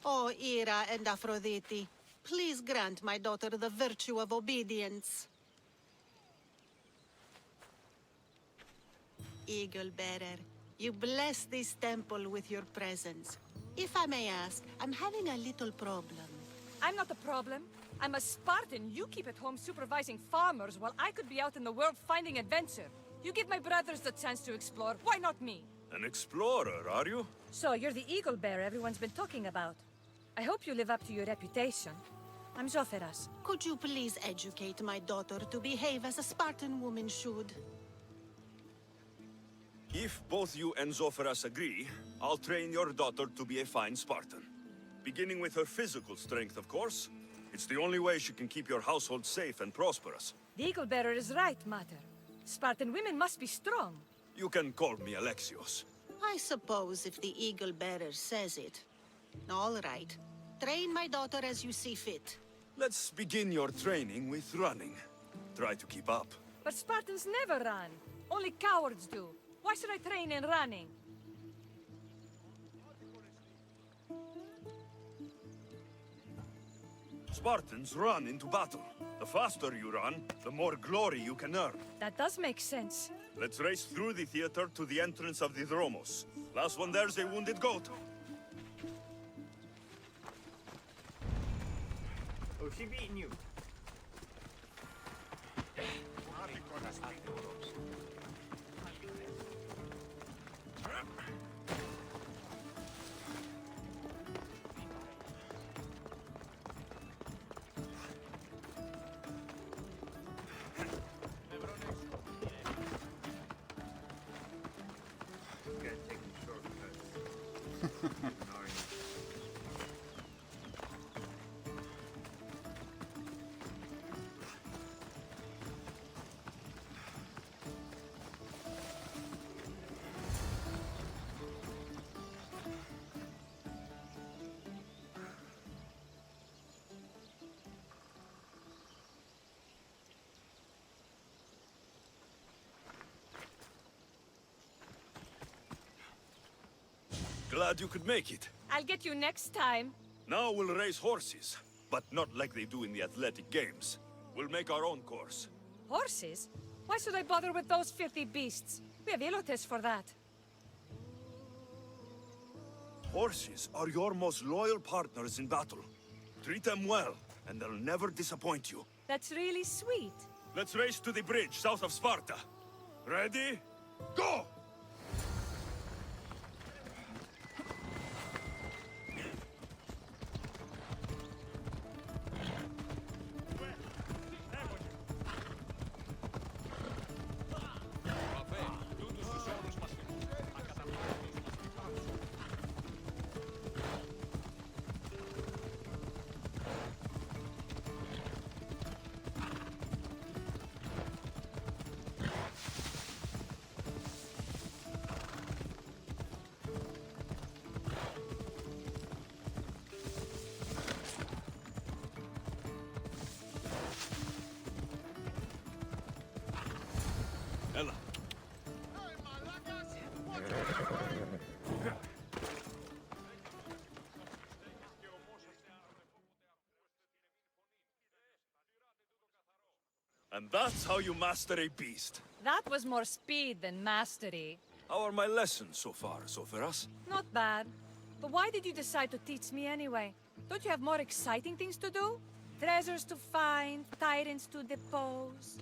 O Ira and Aphrodite, please grant my daughter the virtue of obedience. Eagle Bearer, you bless this temple with your presence. If I may ask, I'm having a little problem. I'm not the problem. I'm a Spartan. You keep at home supervising farmers while I could be out in the world finding adventure. You give my brothers the chance to explore. Why not me? An explorer, are you? So, you're the eagle bearer everyone's been talking about. I hope you live up to your reputation. I'm Zoferas. Could you please educate my daughter to behave as a Spartan woman should? If both you and Zoferas agree, I'll train your daughter to be a fine Spartan. Beginning with her physical strength, of course. It's the only way she can keep your household safe and prosperous. The eagle bearer is right, Mater. Spartan women must be strong. You can call me Alexios. I suppose if the Eagle Bearer says it. All right. Train my daughter as you see fit. Let's begin your training with running. Try to keep up. But Spartans never run. Only cowards do. Why should I train in running? Spartans run into battle. The faster you run, the more glory you can earn. That does make sense. Let's race through the theater to the entrance of the Dromos. Last one there's a wounded goat. Oh, she beating you? Glad you could make it. I'll get you next time. Now we'll race horses, but not like they do in the athletic games. We'll make our own course. Horses? Why should I bother with those filthy beasts? We have elotes for that. Horses are your most loyal partners in battle. Treat them well, and they'll never disappoint you. That's really sweet. Let's race to the bridge south of Sparta. Ready? Go! Ella. And that's how you master a beast. That was more speed than mastery. How are my lessons so far, Zoferas? Not bad. But why did you decide to teach me anyway? Don't you have more exciting things to do? Treasures to find, tyrants to depose.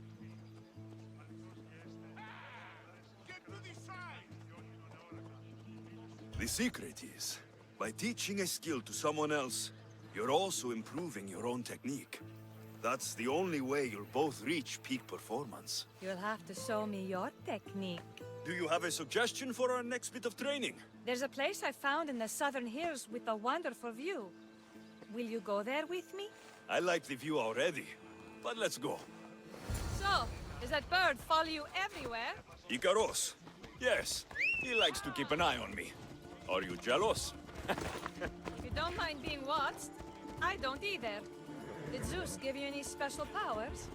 The secret is, by teaching a skill to someone else, you're also improving your own technique. That's the only way you'll both reach peak performance. You'll have to show me your technique. Do you have a suggestion for our next bit of training? There's a place I found in the southern hills with a wonderful view. Will you go there with me? I like the view already, but let's go. So, does that bird follow you everywhere? Ikaros. Yes, he likes to keep an eye on me. Are you jealous? If you don't mind being watched, I don't either. Did Zeus give you any special powers?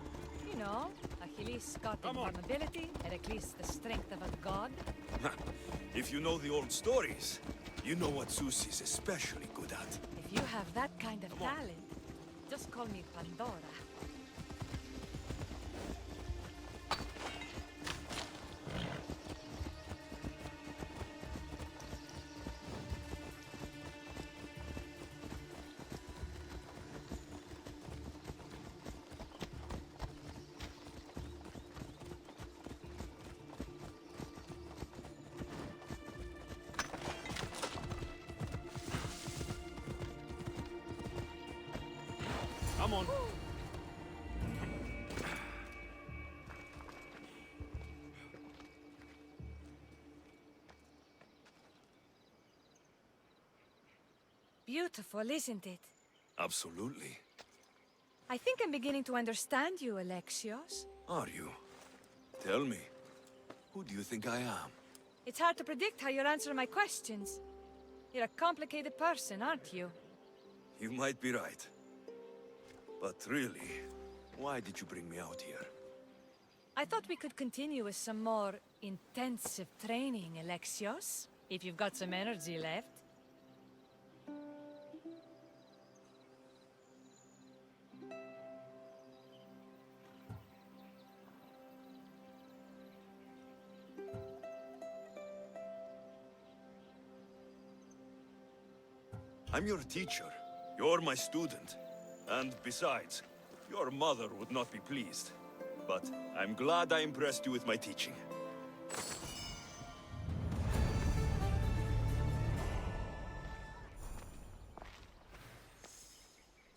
You know, Achilles got invulnerability, Heracles the strength of a god. If you know the old stories, You know what Zeus is especially good at. If you have that kind of talent, just call me Pandora. Come on. Beautiful, isn't it? Absolutely. I think I'm beginning to understand you, Alexios. Are you? Tell me, who do you think I am? It's hard to predict how you'll answer my questions. You're a complicated person, aren't you? You might be right. But really, why did you bring me out here? I thought we could continue with some more intensive training, Alexios. If you've got some energy left. I'm your teacher. You're my student. And besides, your mother would not be pleased. But I'm glad I impressed you with my teaching.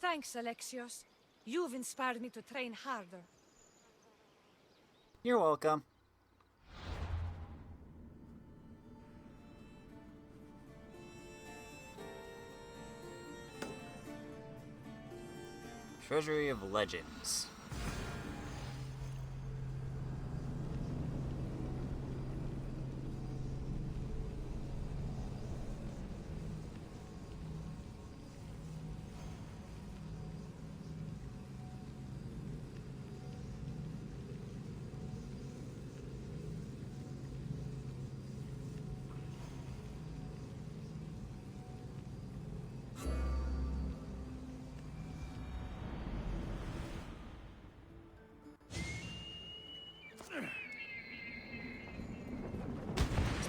Thanks, Alexios. You've inspired me to train harder. You're welcome. Treasury of Legends.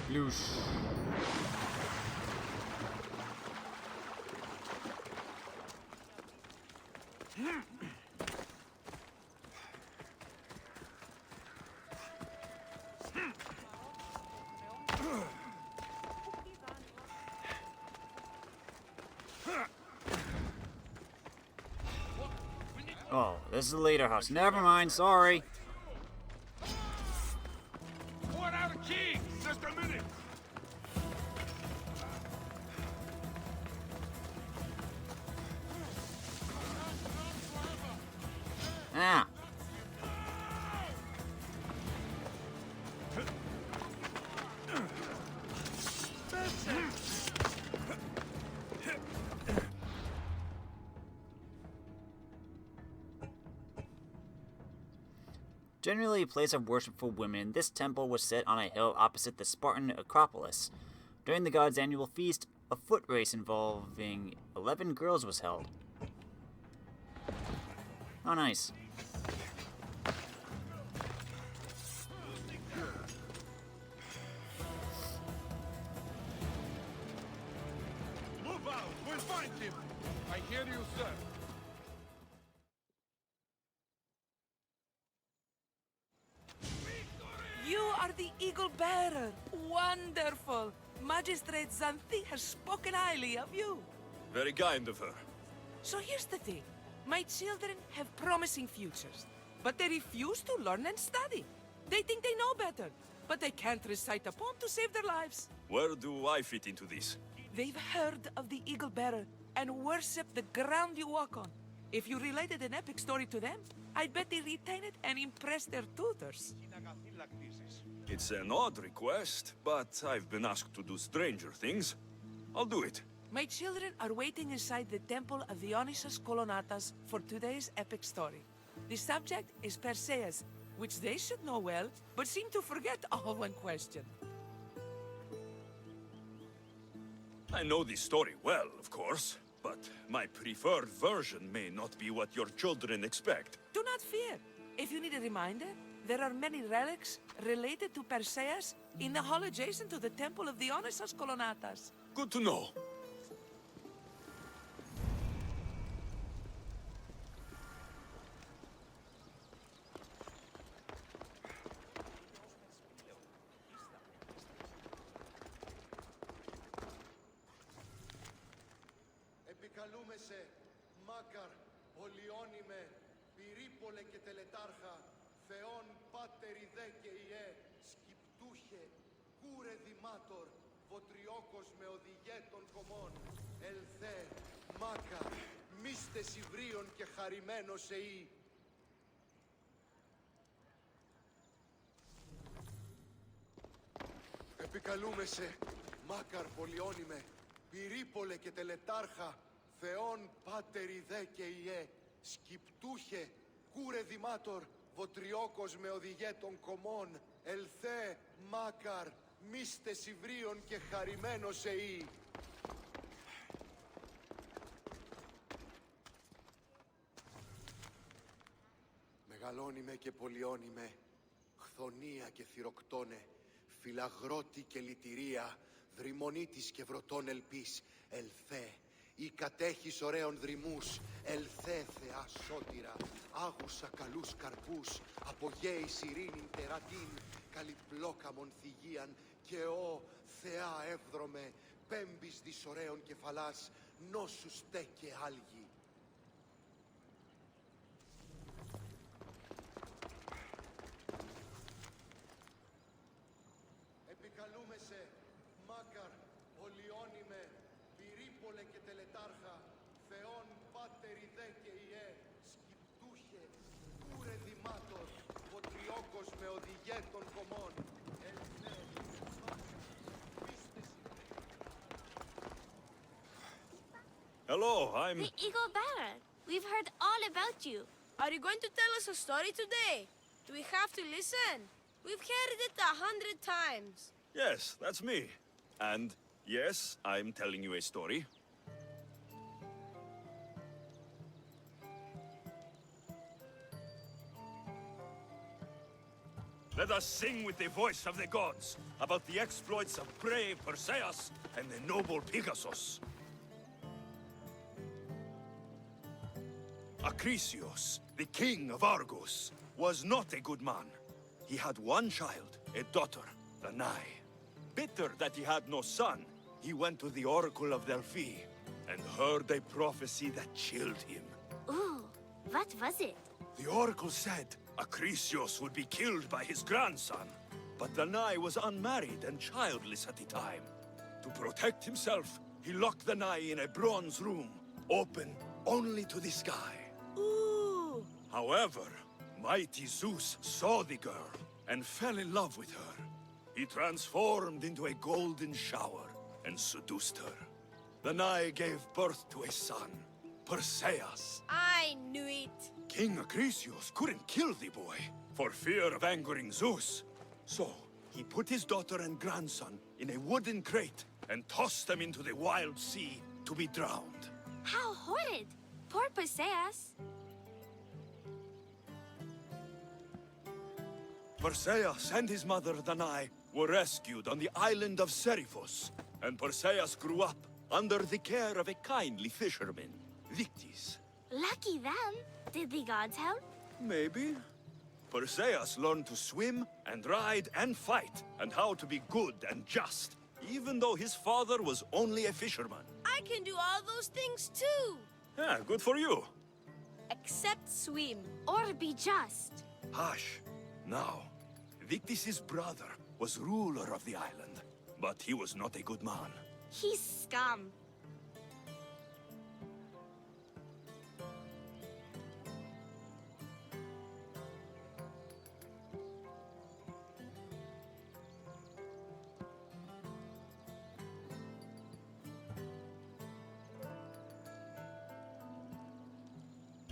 Sploosh. Oh, this is the leader house. Never mind, sorry. What out of key? Just a minute. Ah. Generally a place of worship for women, this temple was set on a hill opposite the Spartan Acropolis. During the god's annual feast, a foot race involving 11 girls was held. Oh, nice. Move out. We'll find him. I hear you, sir. You are the Eagle Bearer. Wonderful. Magistrate Xanthi has spoken highly of you. Very kind of her. So here's the thing. My children have promising futures, but they refuse to learn and study. They think they know better, but they can't recite a poem to save their lives. Where do I fit into this? They've heard of the Eagle Bearer and worship the ground you walk on. If you related an epic story to them, I bet they retain it and impress their tutors. It's an odd request, but I've been asked to do stranger things. I'll do it. My children are waiting inside the temple of Dionysus Kolonatas for today's epic story. The subject is Perseus, which they should know well, but seem to forget all when questioned. I know the story well, of course, but my preferred version may not be what your children expect. Do not fear. If you need a reminder, there are many relics related to Perseus in the hall adjacent to the Temple of Dionysos Kolonatas. Good to know. Επικαλούμε σε Μάκαρ, Πολιόνιμε, Πυρίπολε και Τελετάρχα, Θεόν Πάτερ Ιδέ και Ιε, Σκυπτούχε, Κούρε Δημάτορ, Βοτριόκος με οδηγέ των κομμών, Ελθέ, Μάκαρ, μίστες Ιβρίων και χαρημένος εή. Επικαλούμε σε Μάκαρ, Πολιόνιμε, Πυρίπολε και Τελετάρχα, Θεόν Πάτερ Ιδέ και Ιε, Σκυπτούχε, Κούρε Δημάτορ, Βοτριόκος με οδηγέ των κομμών, Ελθέ, Μάκαρ, μίστες Ιβρίων και χαρημένος εή. Μεγαλώνιμε και πολιώνιμε, χθονία και θυροκτώνε, φυλαγρώτη και λυτηρία, δρυμονίτης και βρωτών ελπίς, ελθέ, ή κατέχεις ωραίων δρυμούς, ελθέ Θεά σώτηρα, άγουσα καλούς καρπούς, απογέης ειρήνην τερατήν, καλυπλόκαμον θυγίαν, και ω Θεά εύδρομε, πέμπης δις ωραίων κεφαλάς, νόσου στέκε άλγη. Επικαλούμε σε Μάκαρ, Πολιόνιμε, Πυρίπολε και Τελετάρχα, Θεόν Πάτερ Ιδέ και Ιε, Σκυπτούχε, Κούρε Δημάτορ, Βοτριόκος με οδηγέ των κομμών, Ελθέ, Hello, I'm... The Eagle Baron, we've heard all about you. Are you going to tell us a story today? Do we have to listen? We've heard it 100 times. Yes, that's me. And yes, I'm telling you a story. Let us sing with the voice of the gods about the exploits of brave Perseus and the noble Pegasus. Alexios, the king of Argos, was not a good man. He had one child, a daughter, Danae. Bitter that he had no son, he went to the oracle of Delphi and heard a prophecy that chilled him. Ooh, what was it? The oracle said Alexios would be killed by his grandson, but Danae was unmarried and childless at the time. To protect himself, he locked Danae in a bronze room, open only to the sky. Ooh! However, mighty Zeus saw the girl and fell in love with her. He transformed into a golden shower and seduced her. Danae gave birth to a son, Perseus. I knew it. King Alexios couldn't kill the boy for fear of angering Zeus. So, he put his daughter and grandson in a wooden crate and tossed them into the wild sea to be drowned. How horrid! Poor Perseus. Perseus and his mother Danae were rescued on the island of Seriphos, and Perseus grew up under the care of a kindly fisherman, Victis. Lucky them. Did the gods help? Maybe. Perseus learned to swim and ride and fight, and how to be good and just, even though his father was only a fisherman. I can do all those things too. Yeah, good for you. Except swim. Or be just. Hush. Now, Victis' brother was ruler of the island, but he was not a good man. He's scum.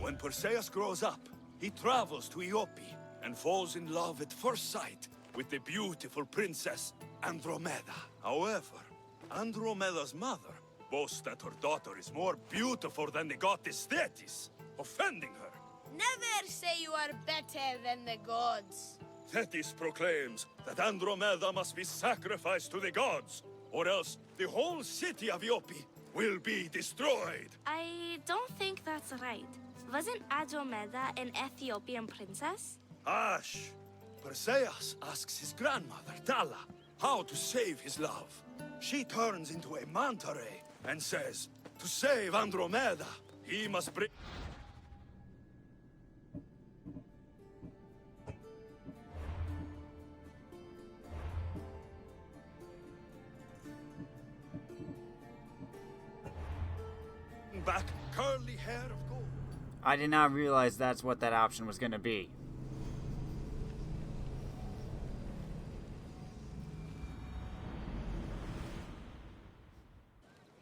When Perseus grows up, he travels to Iope and falls in love at first sight with the beautiful princess Andromeda. However, Andromeda's mother boasts that her daughter is more beautiful than the goddess Thetis, offending her. Never say you are better than the gods. Thetis proclaims that Andromeda must be sacrificed to the gods, or else the whole city of Iope will be destroyed. I don't think that's right. Wasn't Andromeda an Ethiopian princess? Hush! Perseus asks his grandmother, Thala, how to save his love. She turns into a manta ray and says, to save Andromeda, he must bring... back curly hair of gold. I did not realize that's what that option was going to be.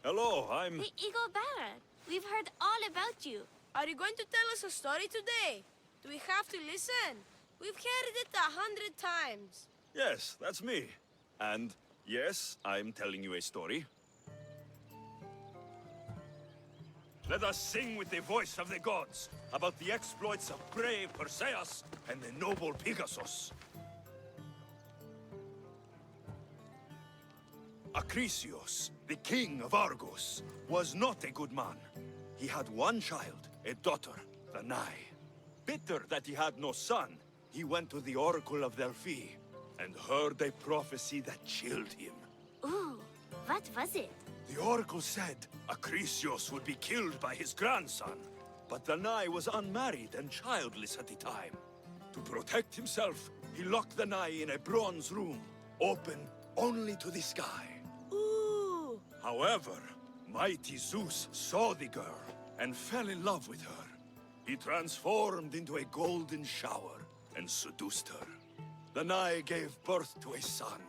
Hello, I'm... Hey, Eagle Barra, we've heard all about you. Are you going to tell us a story today? Do we have to listen? We've heard it 100 times. Yes, that's me. And yes, I'm telling you a story. Let us sing with the voice of the gods about the exploits of brave Perseus and the noble Pegasus. Alexios, the king of Argos, was not a good man. He had one child, a daughter, Danae. Bitter that he had no son, he went to the oracle of Delphi and heard a prophecy that chilled him. Ooh, what was it? The oracle said Alexios would be killed by his grandson, but Danae was unmarried and childless at the time. To protect himself, he locked Danae in a bronze room, open only to the sky. Ooh. However, mighty Zeus saw the girl and fell in love with her. He transformed into a golden shower and seduced her. Danae gave birth to a son,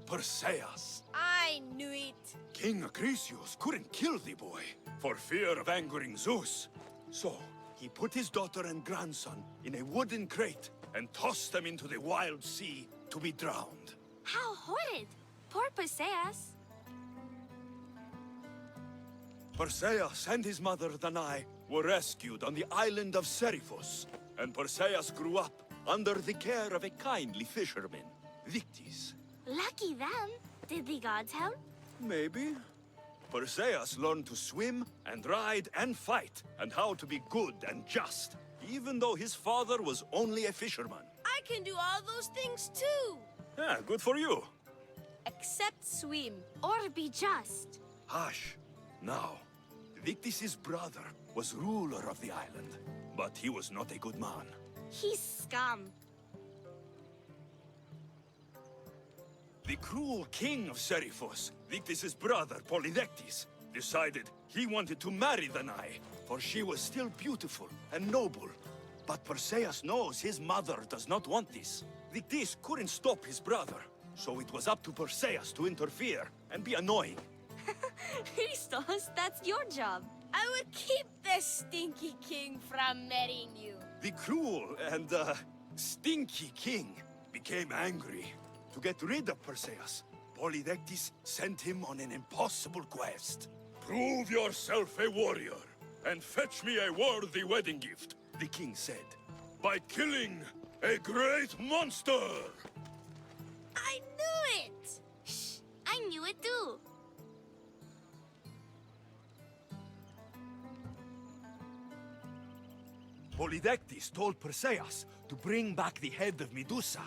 Perseus. I knew it. King Alexios couldn't kill the boy for fear of angering Zeus. So, he put his daughter and grandson in a wooden crate and tossed them into the wild sea to be drowned. How horrid! Poor Perseus. Perseus and his mother Danae were rescued on the island of Seriphos, and Perseus grew up under the care of a kindly fisherman, Victis. Lucky them. Did the gods help? Maybe. Perseus learned to swim and ride and fight, and how to be good and just, even though his father was only a fisherman. I can do all those things too. Yeah, good for you. Except swim. Or be just. Hush. Now, Victis' brother was ruler of the island, but he was not a good man. He's scum. The cruel king of Seriphos, Victis' brother Polydectes, decided he wanted to marry Danae, for she was still beautiful and noble. But Perseus knows his mother does not want this. Victis couldn't stop his brother, so it was up to Perseus to interfere and be annoying. Christos, that's your job. I will keep the stinky king from marrying you. The cruel and, stinky king became angry. To get rid of Perseus, Polydectes sent him on an impossible quest. Prove yourself a warrior, and fetch me a worthy wedding gift, the king said, by killing a great monster! I knew it! Shh, I knew it too. Polydectes told Perseus to bring back the head of Medusa,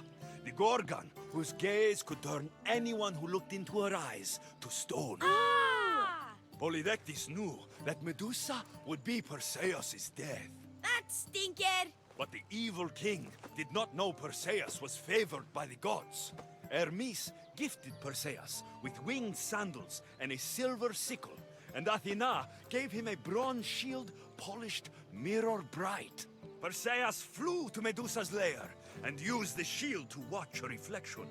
the Gorgon, whose gaze could turn anyone who looked into her eyes to stone. Ah! Polydectes knew that Medusa would be Perseus' death. That stinker! But the evil king did not know Perseus was favored by the gods. Hermes gifted Perseus with winged sandals and a silver sickle, and Athena gave him a bronze shield polished mirror bright. Perseus flew to Medusa's lair and used the shield to watch her reflection.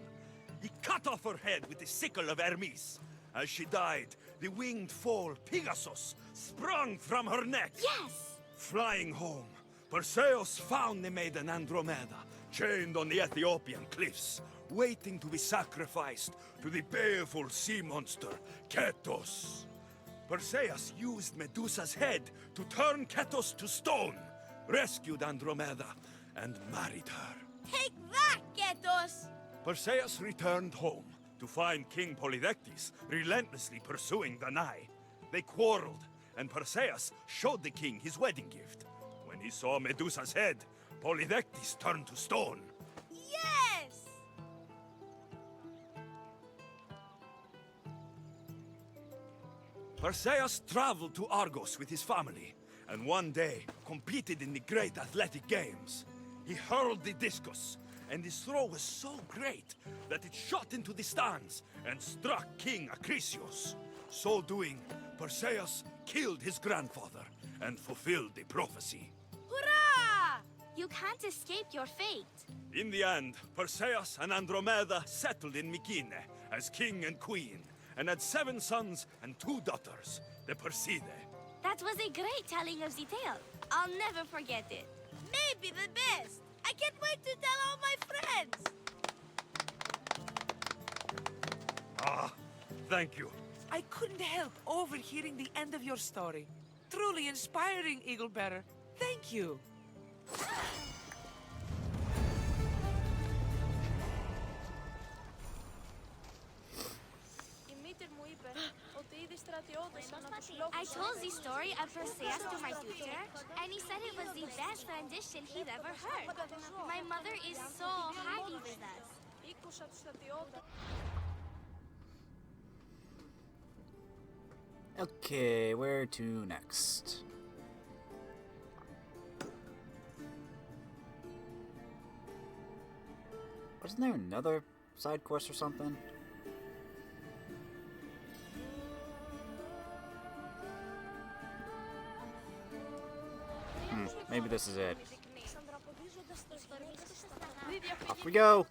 He cut off her head with the sickle of Hermes. As she died, the winged foal, Pegasus, sprung from her neck. Yes! Flying home, Perseus found the maiden Andromeda, chained on the Ethiopian cliffs, waiting to be sacrificed to the baleful sea monster, Ketos. Perseus used Medusa's head to turn Ketos to stone, rescued Andromeda, and married her. Take that, Ketos! Perseus returned home to find King Polydectes relentlessly pursuing the Nai. They quarreled, and Perseus showed the king his wedding gift. When he saw Medusa's head, Polydectes turned to stone. Yes! Perseus traveled to Argos with his family, and one day competed in the great athletic games. He hurled the discus, and his throw was so great that it shot into the stands and struck King Alexios. So doing, Perseus killed his grandfather and fulfilled the prophecy. Hurrah! You can't escape your fate. In the end, Perseus and Andromeda settled in Mycenae as king and queen, and had 7 sons and 2 daughters, the Perseidae. That was a great telling of the tale. I'll never forget it. Maybe the best! I can't wait to tell all my friends! Ah, thank you. I couldn't help overhearing the end of your story. Truly inspiring, Eaglebearer. Thank you. I told the story of Perseus to my tutor, and he said it was the best rendition he'd ever heard. My mother is so happy with us. Okay, where to next? Wasn't there another side quest or something? Maybe this is it. Off we go!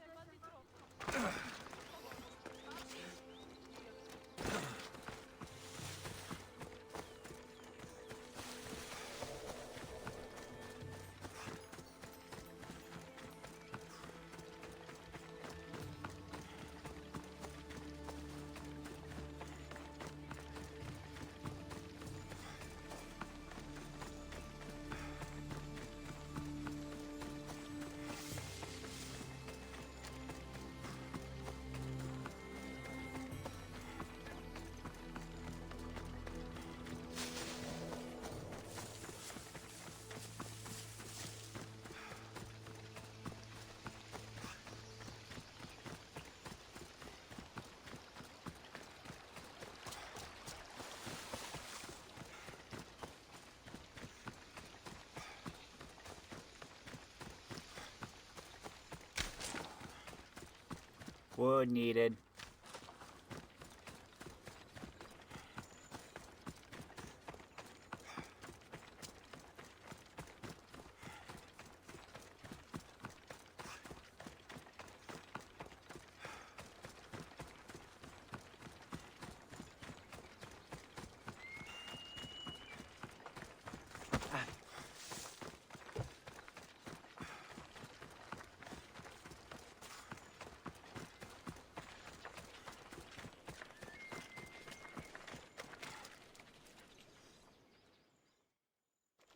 Wood needed.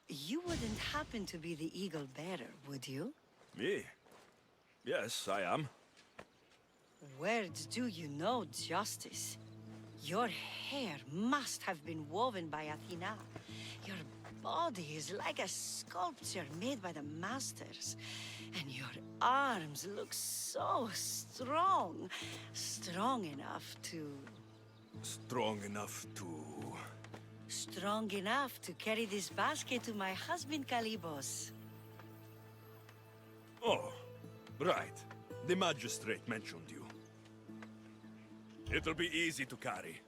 You wouldn't happen to be the eagle bearer, would you? Me? Yes, I am. Words do you know justice. Your hair must have been woven by Athena. Your body is like a sculpture made by the masters. And your arms look so strong. Strong enough to carry this basket to my husband Kalibos. Oh, right. The magistrate mentioned you. It'll be easy to carry.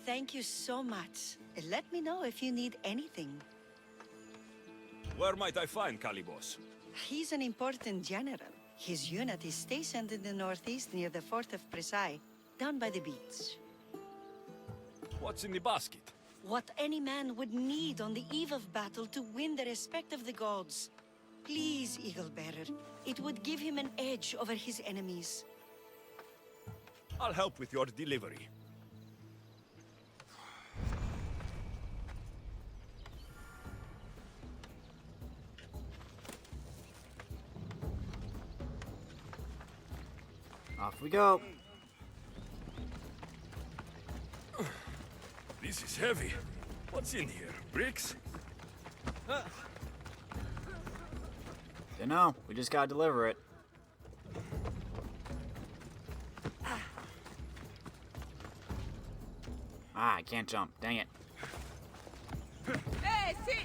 Thank you so much. Let me know if you need anything. Where might I find Kalibos? He's an important general. His unit is stationed in the northeast near the fort of Presai, down by the beach. What's in the basket? What any man would need on the eve of battle to win the respect of the gods. Please, Eagle Bearer. It would give him an edge over his enemies. I'll help with your delivery. Off we go. This is heavy. What's in here? Bricks? Dunno, we just gotta deliver it. Ah, I can't jump. Dang it. Hey, see!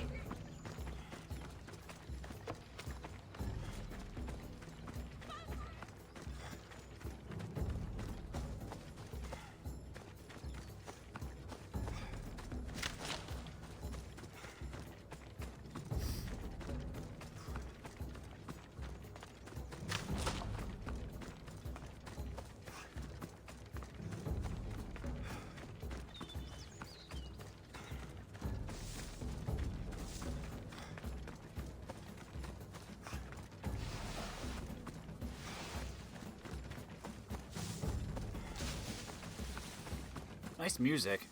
Nice music.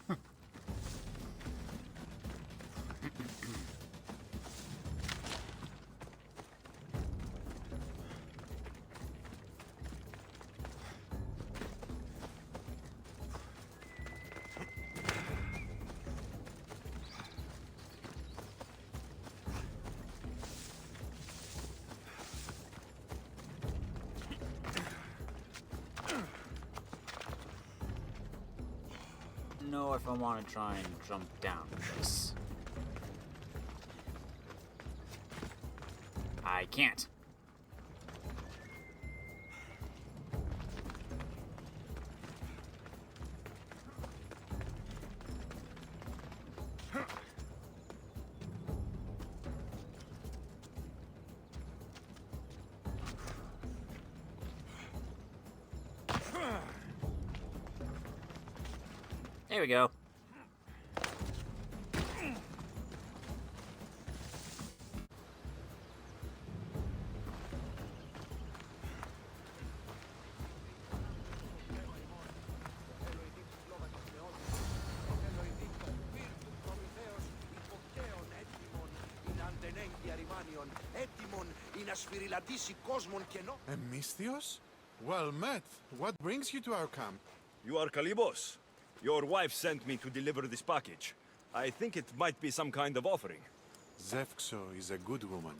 Know if I want to try and jump down this. I can't. There we go. Alexios? Well met. What brings you to our camp? You are Kalibos. Your wife sent me to deliver this package. I think it might be some kind of offering. Zevxo is a good woman.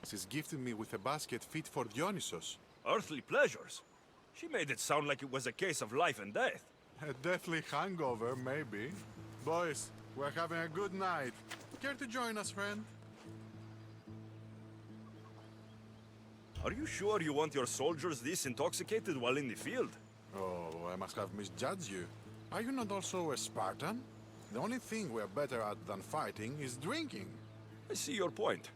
She's gifted me with a basket fit for Dionysos. Earthly pleasures? She made it sound like it was a case of life and death. A deathly hangover, maybe. Boys, we're having a good night. Care to join us, friend? Are you sure you want your soldiers this intoxicated while in the field? Oh, I must have misjudged you. Are you not also a Spartan? The only thing we're better at than fighting is drinking. I see your point.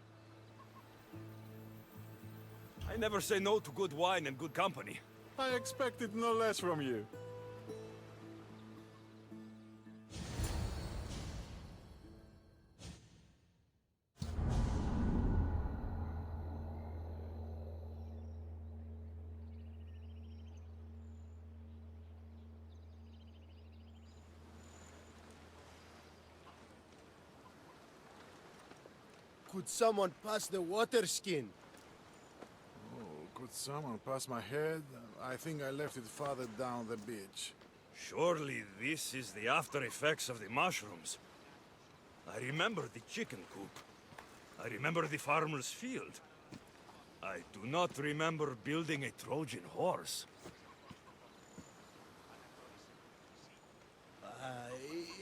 I never say no to good wine and good company. I expected no less from you. Could someone pass the water skin? Oh, could someone pass my head? I think I left it farther down the beach. Surely this is the after effects of the mushrooms. I remember the chicken coop. I remember the farmer's field. I do not remember building a Trojan horse.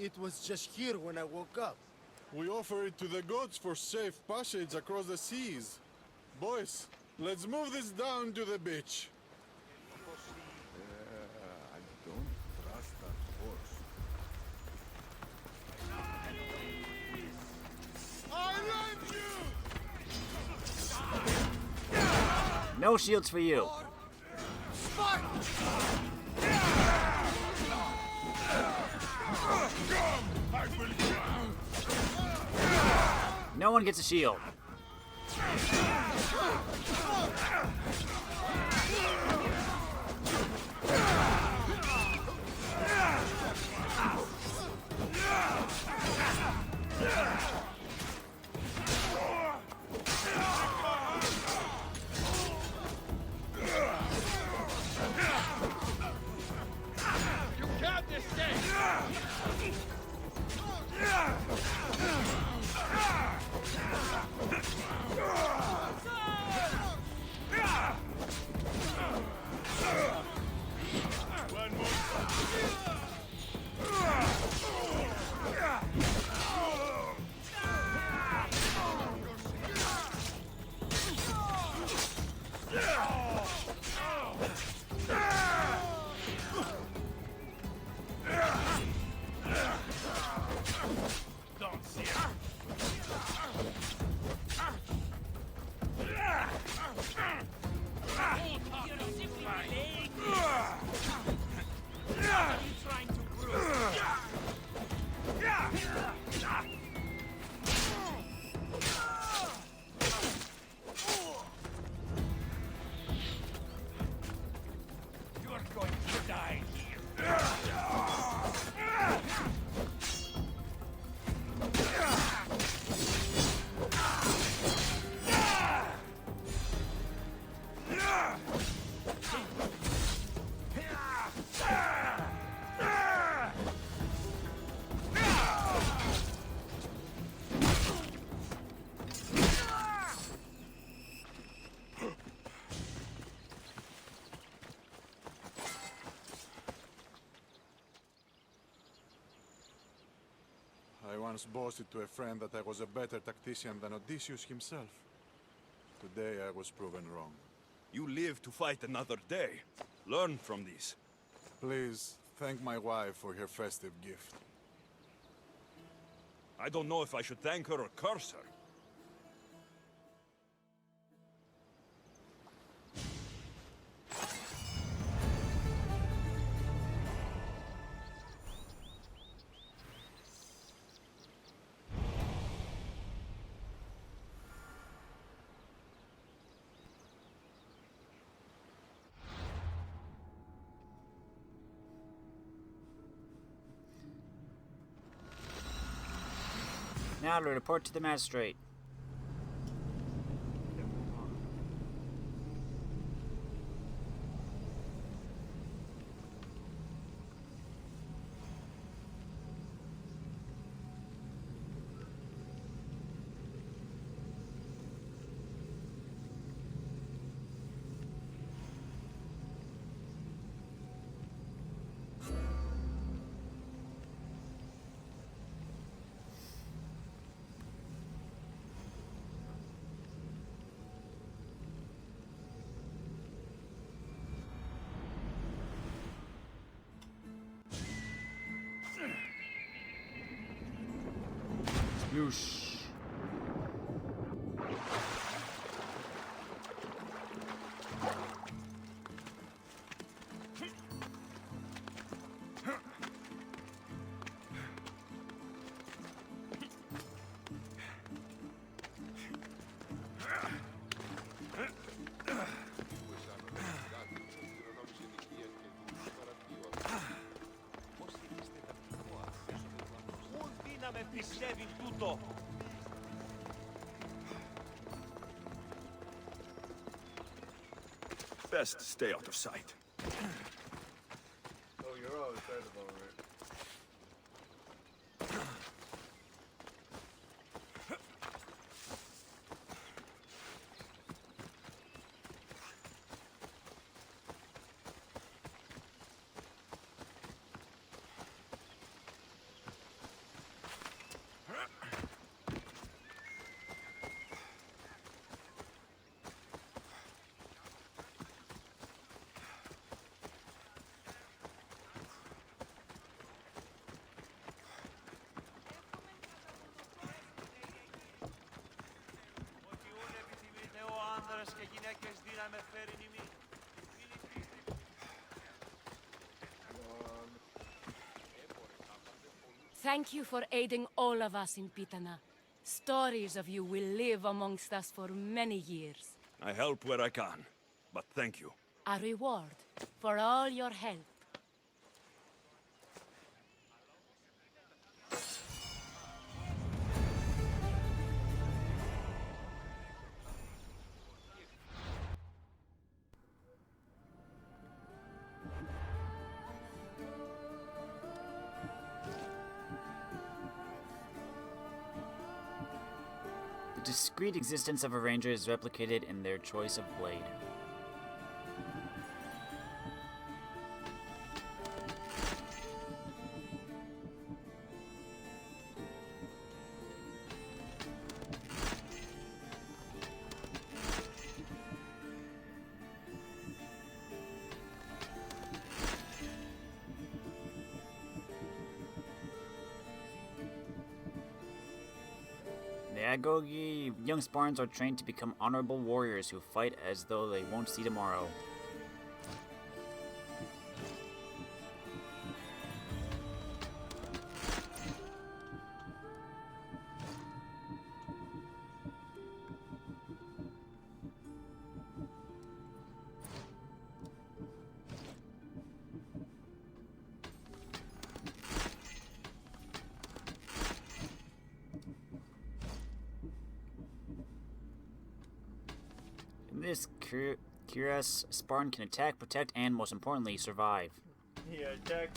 It was just here when I woke up. We offer it to the gods for safe passage across the seas. Boys, let's move this down to the beach. I don't trust that horse. I love you! No shields for you. No one gets a shield. I once boasted to a friend that I was a better tactician than Odysseus himself. Today I was proven wrong. You live to fight another day. Learn from these. Please, thank my wife for her festive gift. I don't know if I should thank her or curse her. Now to report to the magistrate. Sploosh. Best stay out of sight. Oh, you're all excited about it. Thank you for aiding all of us in Pitana. Stories of you will live amongst us for many years. I help where I can, but thank you. A reward for all your help. The discrete existence of a ranger is replicated in their choice of blade. The Agogi young Spartans are trained to become honorable warriors who fight as though they won't see tomorrow. In this Cuirass, Spartan can attack, protect, and most importantly, survive. Yeah, attack.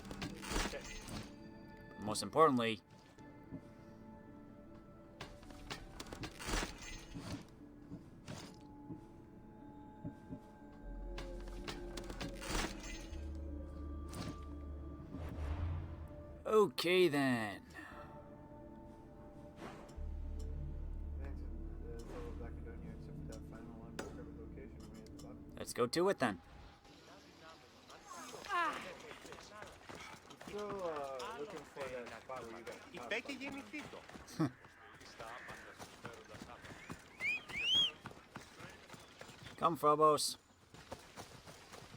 Most importantly, okay then. go to it then. Still looking for that spot where you got Come, Phobos.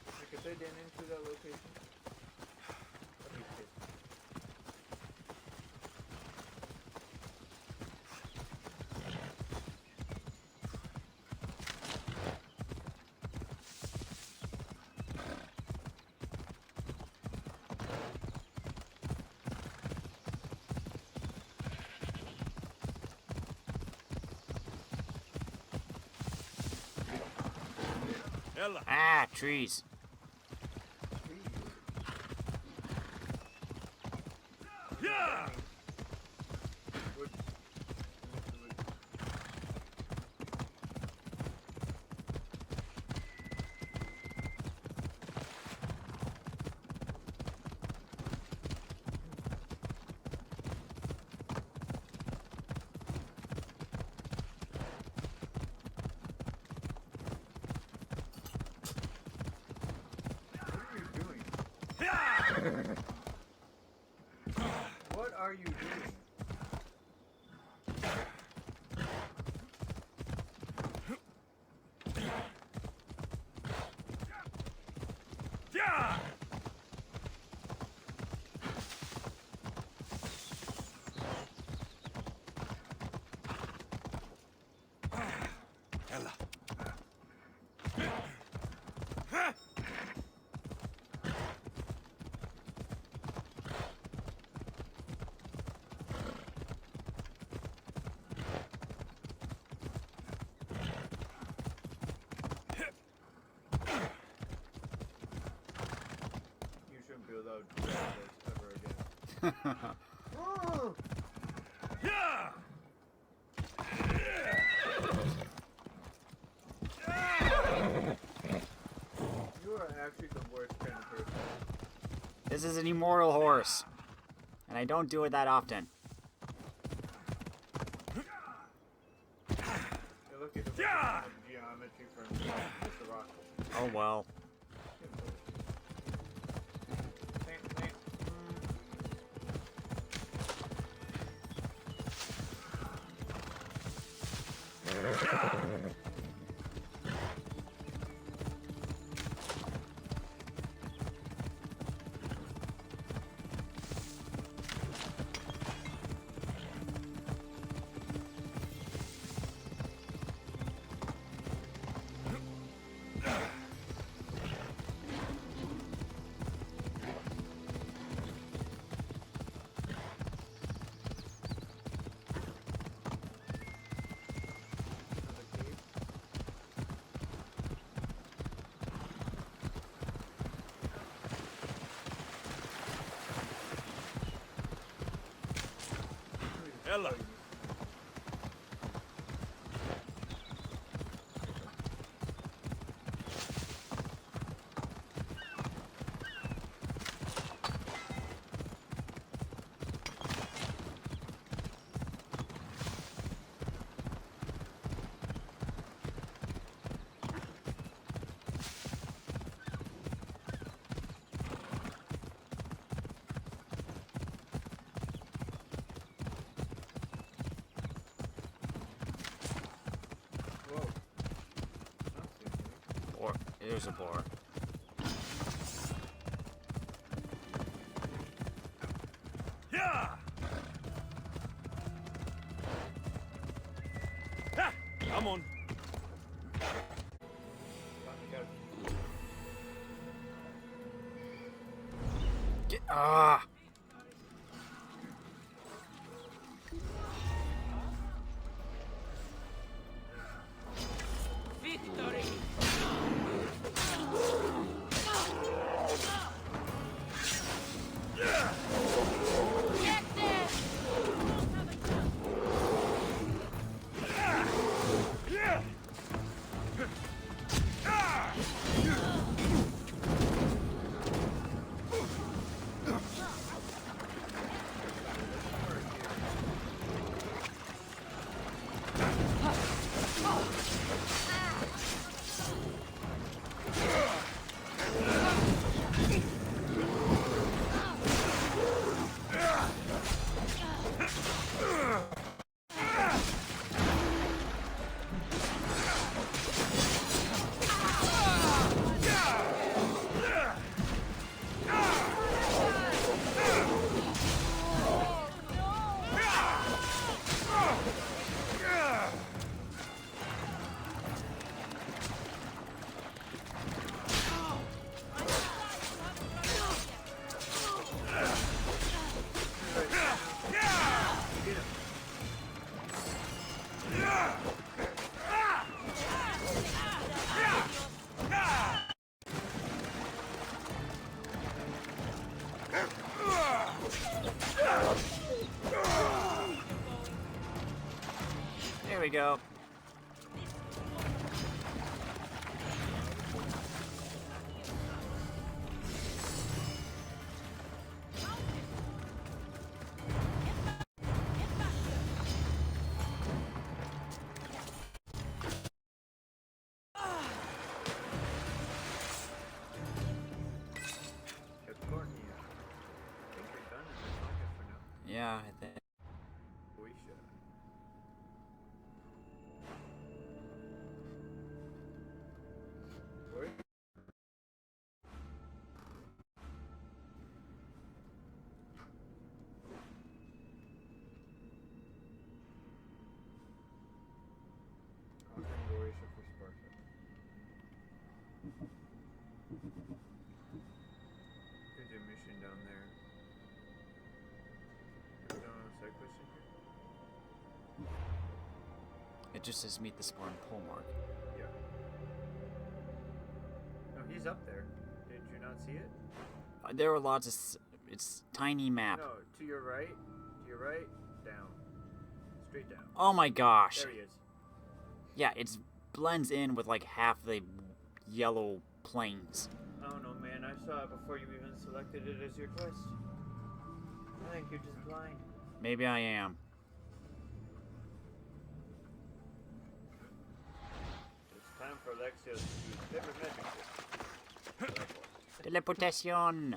Like if they didn't into that location. That'd be good. Ella. Ah, trees. Yeah! What are you doing? Yeah! Ella. You shouldn't build out ever again. Yeah! You are actually the worst kind of person. This is an immortal horse. And I don't do it that often. You're lucky to Yeah! geometry from Mr. Rock. Oh well. Ella. Boar. There's a boar. Yeah! Ha! Come on. Get, ah! Victory! Get there! Yeah! we go. Yeah, I think. We should. Where? Conquering Odyssey for Spartan. Could do a mission down there. Have we done a side quest in here? It just says meet the Spartan pole mark. Yeah. No, he's up there. Did you not see it? There are lots of. It's tiny map. No, to your right. To your right. Down. Straight down. Oh my gosh. There he is. Yeah, it blends in with like half the yellow plains. I don't know, man. I saw it before you even selected it as your quest. I think you're just blind. Maybe I am. It's time for Alexios to use favorite magic trick. Teleportation.